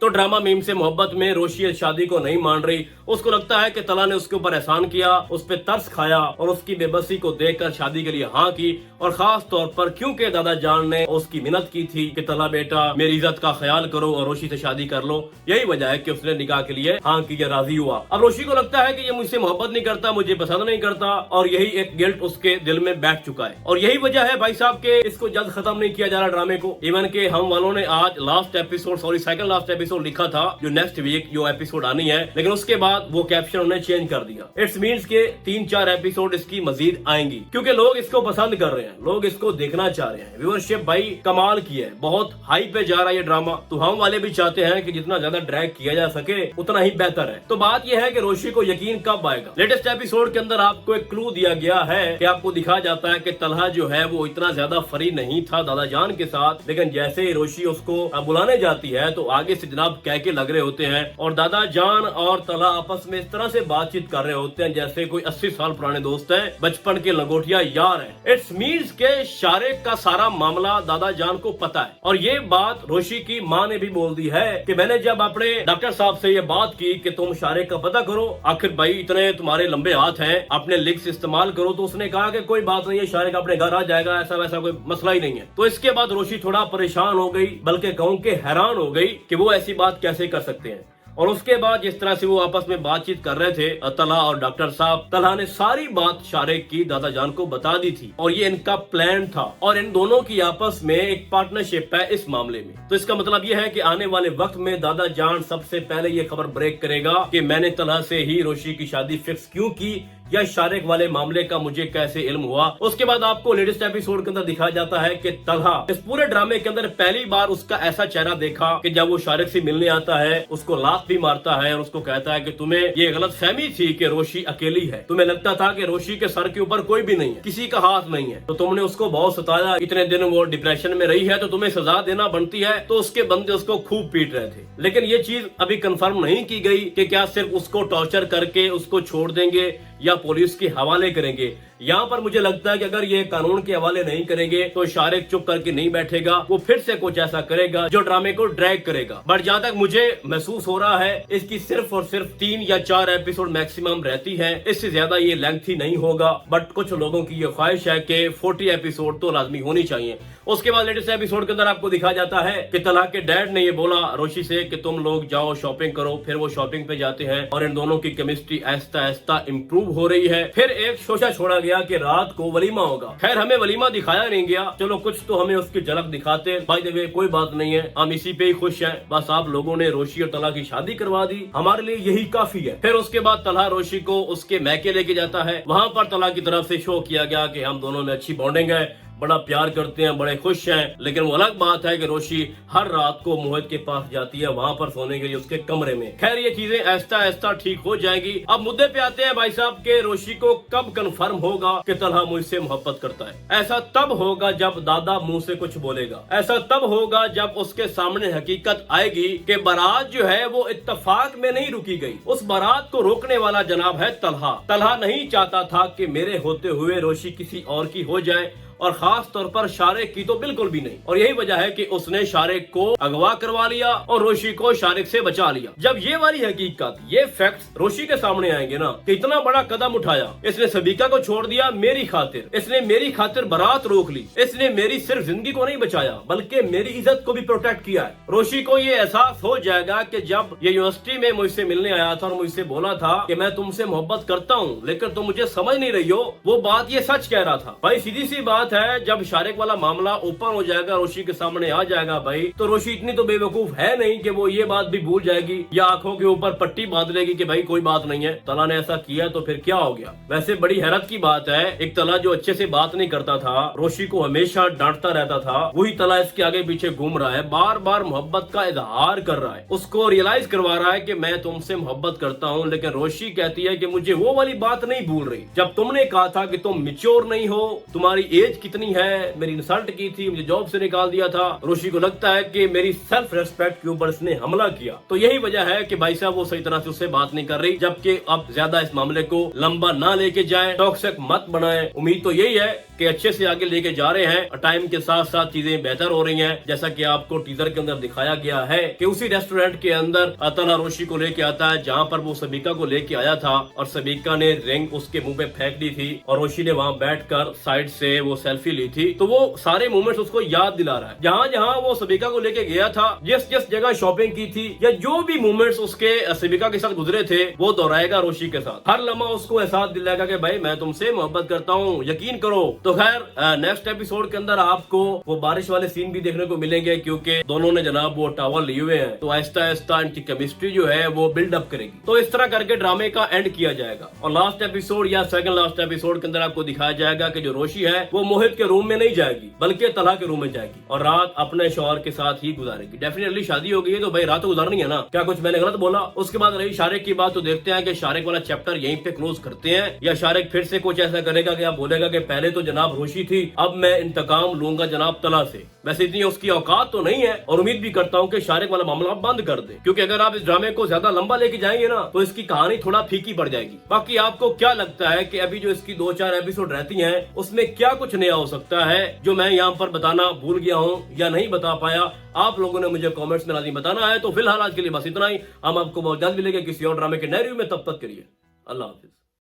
तो drama meme से मोहब्बत में रोशी इस शादी को नहीं मान रही। उसको लगता है कि तला ने उसके ऊपर एहसान किया, उस पर तरस खाया और उसकी बेबसी को देखकर शादी के लिए हाँ की। और खास तौर पर क्योंकि दादा जान ने उसकी मिन्नत की थी कि तला बेटा मेरी इज्जत का ख्याल करो और रोशी से शादी कर लो, यही वजह है कि उसने निकाह के लिए हाँ की, राजी हुआ। अब रोशी को लगता है कि ये मुझसे मोहब्बत नहीं करता, मुझे पसंद नहीं करता और यही एक गिल्ट उसके दिल में बैठ चुका है। और यही वजह है भाई साहब के इसको जल्द खत्म नहीं किया जा रहा ड्रामे को। इवन के हम वालों ने आज last episode, second last episode लिखा था जो नेक्स्ट वीक जो एपिसोड आनी है, लेकिन उसके बाद वो कैप्शन उन्होंने चेंज कर दिया। इट्स मीन्स के 3-4 एपिसोड इसकी मजीद आएंगी क्योंकि लोग इसको पसंद कर रहे हैं, लोग इसको देखना चाह रहे हैं। व्यूअरशिप भाई कमाल की है, बहुत हाई पे जा रहा है ये ड्रामा। तो हम वाले भी चाहते हैं कि जितना ज्यादा ड्रैग किया जा सके उतना ही बेहतर है। तो बात यह है कि रोशी को यकीन कब आएगा। लेटेस्ट एपिसोड के अंदर आपको एक क्लू दिया गया है कि आपको दिखाया जाता है कि तलहा जो है वो इतना ज्यादा फ्री नहीं था दादा जान के साथ, लेकिन जैसे ही रोशी उसको बुलाने जाती है तो आगे से जनाब कह के लग रहे होते हैं और दादा जान और तलहा आपस में इस तरह से बातचीत कर रहे होते हैं जैसे कोई 80 साल पुराने दोस्त हैं, बचपन के लंगोटिया यार हैं। इट्स मीन्स के शारिक का सारा मामला दादा जान को पता है और ये बात रोशी की माँ ने भी बोल दी है कि मैंने जब अपने डॉक्टर साहब से ये बात की कि तुम शारिक का पता करो, आखिर भाई इतने तुम्हारे लंबे हाथ हैं, अपने लिंक्स इस्तेमाल करो, तो उसने कहा कि कोई बात नहीं है, शारिक अपने घर आ जाएगा, ऐसा वैसा कोई मसला ही नहीं है। तो इसके बाद रोशी थोड़ा परेशान हो गई, बल्कि कहूं कि हैरान हो गई कि वो ऐसी बात कैसे कर सकते हैं। और उसके बाद जिस तरह से वो आपस में बातचीत कर रहे थे तलहा और डॉक्टर साहब, तलहा ने सारी बात शारिक की दादा जान को बता दी थी और ये इनका प्लान था और इन दोनों की आपस में एक पार्टनरशिप है इस मामले में। तो इसका मतलब ये है कि आने वाले वक्त में दादा जान सबसे पहले ये खबर ब्रेक करेगा कि मैंने तलहा से ही रोशी की शादी फिक्स क्यों की या शारिक वाले मामले का मुझे कैसे इल्म हुआ। उसके बाद आपको लेटेस्ट एपिसोड के अंदर दिखाया जाता है कि तलहा इस पूरे ड्रामे के अंदर पहली बार उसका ऐसा चेहरा देखा कि जब वो शारिक से मिलने आता है, उसको लात भी मारता है और उसको कहता है कि तुम्हें ये गलत फहमी थी कि रोशी अकेली है, तुम्हें लगता था कि रोशी के सर के ऊपर कोई भी नहीं है, किसी का हाथ नहीं है, तो तुमने उसको बहुत सताया, इतने दिन वो डिप्रेशन में रही है तो तुम्हें सजा देना बनती है। तो उसके बंदे उसको खूब पीट रहे थे, लेकिन ये चीज अभी कंफर्म नहीं की गई कि क्या सिर्फ उसको टॉर्चर करके उसको छोड़ देंगे या पुलिस के हवाले करेंगे। यहाँ पर मुझे लगता है कि अगर ये कानून के हवाले नहीं करेंगे तो शारिक चुप करके नहीं बैठेगा, वो फिर से कुछ ऐसा करेगा जो ड्रामे को ड्रैग करेगा। बट जहाँ तक मुझे महसूस हो रहा है इसकी सिर्फ और सिर्फ 3 या 4 एपिसोड मैक्सिमम रहती है, इससे ज्यादा ये लेंथी नहीं होगा। बट कुछ लोगों की ये ख्वाहिश है कि 40 एपिसोड तो लाजमी होनी चाहिए। उसके बाद लेटेस्ट एपिसोड के अंदर आपको दिखाया जाता है कि तलहा के डैड ने ये बोला रोशी से कि तुम लोग जाओ शॉपिंग करो। फिर वो शॉपिंग पे जाते हैं और इन दोनों की केमिस्ट्री आहिस्ता आहिस्ता इम्प्रूव हो रही है। फिर एक शोशा छोड़ा गया कि रात को वलीमा होगा। खैर हमें वलीमा दिखाया नहीं गया, चलो कुछ तो हमें उसकी झलक दिखाते। बाय द वे कोई बात नहीं है, हम इसी पे ही खुश हैं। बस आप लोगों ने रोशी और तलहा की शादी करवा दी, हमारे लिए यही काफी है। फिर उसके बाद तलहा रोशी को उसके मैके लेके जाता है। वहाँ पर तलहा की तरफ से शो किया गया कि हम दोनों में अच्छी बॉन्डिंग है, बड़ा प्यार करते हैं, बड़े खुश हैं। लेकिन वो अलग बात है कि रोशी हर रात को मोहित के पास जाती है वहाँ पर सोने के लिए उसके कमरे में। खैर ये चीजें आहिस्ता आहिस्ता ठीक हो जाएगी। अब मुद्दे पे आते हैं भाई साहब के रोशी को कब कंफर्म होगा कि तलहा मुझसे मोहब्बत करता है। ऐसा तब होगा जब दादा मुंह से कुछ बोलेगा, ऐसा तब होगा जब उसके सामने हकीकत आएगी कि बारात जो है वो इत्तेफाक में नहीं रुकी गई। उस बारात को रोकने वाला जनाब है तलहा। तलहा नहीं चाहता था कि मेरे होते हुए रोशी किसी और की हो जाए और खास तौर पर शारिक की तो बिल्कुल भी नहीं। और यही वजह है कि उसने शारिक को अगवा करवा लिया और रोशी को शारिक से बचा लिया। जब ये वाली हकीकत, ये फैक्ट्स रोशी के सामने आएंगे ना कि इतना बड़ा कदम उठाया, इसने सबीका को छोड़ दिया मेरी खातिर, इसने मेरी खातिर बारात रोक ली, इसने मेरी सिर्फ जिंदगी को नहीं बचाया बल्कि मेरी इज्जत को भी प्रोटेक्ट किया है। रोशी को ये एहसास हो जाएगा कि जब ये यूनिवर्सिटी में मुझसे मिलने आया था और मुझसे बोला था कि मैं तुमसे मोहब्बत करता हूँ लेकिन तुम मुझे समझ नहीं रही हो, वो बात ये सच कह रहा था। भाई सीधी सी बात है, जब शारिक वाला मामला ओपन हो जाएगा, रोशी के सामने आ जाएगा भाई, तो रोशी इतनी तो बेवकूफ है नहीं कि वो ये बात भी भूल जाएगी या आंखों के ऊपर पट्टी बांध लेगी कि भाई कोई बात नहीं है, तलहा ने ऐसा किया तो फिर क्या हो गया। वैसे बड़ी हैरत की बात है, एक तलहा जो अच्छे से बात नहीं करता था, रोशी को हमेशा डांटता रहता था, वही तलहा इसके आगे पीछे घूम रहा है, बार बार मोहब्बत का इजहार कर रहा है, उसको रियलाइज करवा रहा है कि मैं तुमसे मोहब्बत करता हूँ। लेकिन रोशी कहती है कि मुझे वो वाली बात नहीं भूल रही, जब तुमने कहा था कि तुम मिच्योर नहीं हो, तुम्हारी एज एज कितनी है, मेरी इंसल्ट की थी, मुझे जॉब से निकाल दिया था। रोशी को लगता है कि मेरी सेल्फ रेस्पेक्ट के ऊपर इसने हमला किया। तो यही वजह है कि भाई साहब वो सही तरह से उससे बात नहीं कर रही। जबकि अब ज्यादा इस मामले को लंबा ना लेके जाए, टॉक्सिक मत बनाए। उम्मीद तो यही है कि अच्छे से आगे लेके जा रहे हैं और टाइम के साथ साथ चीजें बेहतर हो रही हैं। जैसा कि आपको टीजर के अंदर दिखाया गया है कि उसी रेस्टोरेंट के अंदर तला रोशी को लेके आता है जहां पर वो सबीका को लेके आया था और सबीका ने रिंग उसके मुंह पे फेंक दी थी और रोशी ने वहां बैठकर साइड से वो सेल्फी ली थी। तो वो सारे मोमेंट्स उसको याद दिला रहा है। जहां जहां वो सबीका को लेके गया था, जिस जिस जगह शॉपिंग की थी या जो भी मोमेंट्स उसके सबीका के साथ गुजरे थे, वो दोहराएगा रोशी के साथ। हर लम्हा उसको एहसास दिलाएगा कि भाई मैं तुमसे मोहब्बत करता हूँ, यकीन करो। तो खैर नेक्स्ट एपिसोड के अंदर आपको वो बारिश वाले सीन भी देखने को मिलेंगे क्योंकि दोनों ने जनाब वो टावल लिए हुए हैं। तो आहिस्ता आहिस्ता इनकी केमिस्ट्री जो है वो बिल्डअप करेगी। तो इस तरह करके ड्रामे का एंड किया जाएगा और लास्ट एपिसोड या सेकंड लास्ट एपिसोड के अंदर आपको दिखाया जाएगा कि जो रोशी है वो मोहित के रूम में नहीं जाएगी बल्कि तला के रूम में जाएगी और रात अपने शौहर के साथ ही गुजारेगी। डेफिनेटली शादी हो गई है तो भाई रात तो गुजारनी है ना। क्या कुछ मैंने गलत बोला? उसके बाद रही शारिक की बात, तो देखते हैं कि शारिक वाला चैप्टर यहीं पे क्लोज करते हैं या शारिक फिर से कुछ ऐसा करेगा कि आप बोलेगा कि पहले तो जनाब रोशी थी, अब मैं इंतकाम लूंगा जनाब तला से। वैसे इतनी उसकी औकात तो नहीं है और उम्मीद भी करता हूं कि शारिक वाला मामला बंद कर दे, क्योंकि अगर आप इस ड्रामे को ज्यादा लंबा लेके जाएंगे ना तो इसकी कहानी थोड़ा फीकी पड़ जाएगी। बाकी आपको क्या लगता है कि अभी जो इसकी 2-4 एपिसोड रहती हैं उसमें क्या कुछ नया हो सकता है जो मैं यहाँ पर बताना भूल गया हूँ या नहीं बता पाया? आप लोगों ने मुझे कमेंट्स में लाजिम बताना है। तो फिलहाल आज के लिए बस इतना ही। हम आपको बहुत जल्द मिलेंगे किसी और ड्रामे के नए रिव्यू में। तब तक के लिए अल्लाह हाफिज।